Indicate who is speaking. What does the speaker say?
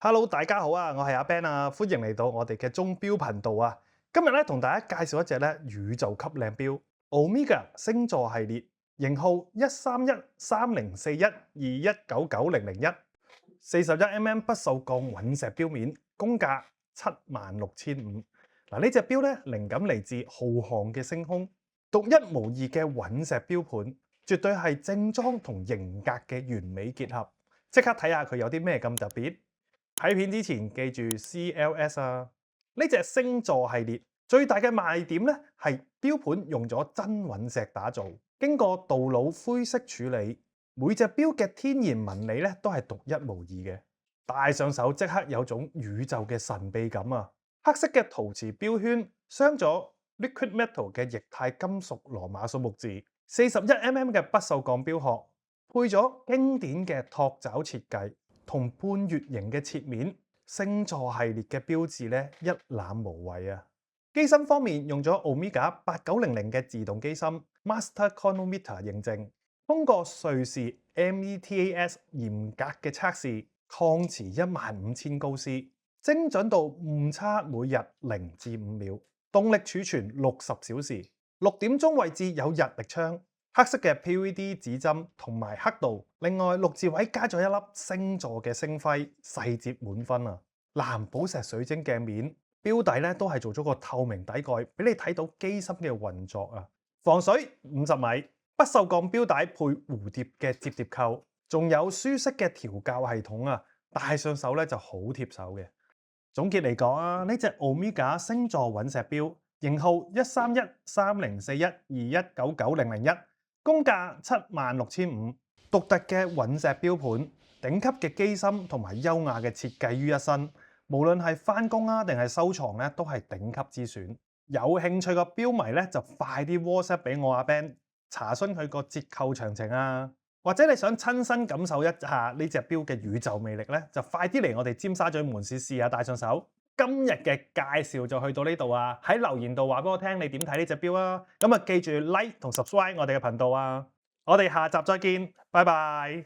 Speaker 1: Hello，大家好啊，我係阿 Ben 啊，歡迎嚟到我哋嘅鐘錶頻道啊。今日咧同大家介紹一隻咧宇宙級靚錶 Omega 星座系列，型號131304121990001，41mm 不鏽鋼隕石錶面，公價76,500。嗱，呢隻錶咧靈感嚟自浩瀚嘅星空，獨一無二嘅隕石錶盤，絕對係正裝同型格嘅完美結合。即刻睇下佢有啲咩咁特別。睇片之前記住 CLS 啊！呢隻星座系列最大嘅賣點咧係錶盤用咗真隕石打造，經過鍍鋁灰色處理，每隻錶嘅天然紋理咧都係獨一無二嘅。戴上手即刻有種宇宙嘅神秘感啊！黑色嘅陶瓷錶圈鑲咗 liquid metal 嘅液態金屬羅馬數目字，41mm 嘅不鏽鋼錶殼，配咗經典嘅托爪設計。同半月形嘅切面，星座系列嘅標誌咧一覽無遺啊！機芯方面用咗 Omega 8900嘅自動機芯 Master Chronometer 認證，通過瑞士 METAS 嚴格嘅測試，抗磁15000高斯，精準到誤差每日0至5秒，動力儲存60小時，6點鐘位置有日曆槍。黑色嘅 PVD 指針同埋黑度，另外六字位加咗一粒星座嘅星輝，細節滿分啊！藍寶石水晶鏡面，錶底咧都係做咗個透明底蓋，俾你睇到機芯嘅運作啊！防水50米，不鏽鋼錶帶配蝴蝶嘅摺疊扣，仲有舒適嘅調校系統啊！戴上手咧就好貼手嘅。總結嚟講啊，呢隻 Omega 星座隕石錶，型號131304121990001。公價76,500，獨特嘅隕石錶盤，頂級嘅機芯同埋優雅嘅設計於一身，無論係返工啊定係收藏咧，都係頂級之選。有興趣嘅錶迷咧，就快啲 WhatsApp 俾我阿 Ben 查詢佢個折扣詳情啊！或者你想親身感受一下呢隻錶嘅宇宙魅力咧，就快啲嚟我哋尖沙咀門市試下戴上手。今日嘅介紹就去到呢度啊！喺留言度話俾我聽你點睇呢隻錶啊！咁啊記住 like 同 subscribe 我哋嘅頻道啊！我哋下集再見，拜拜。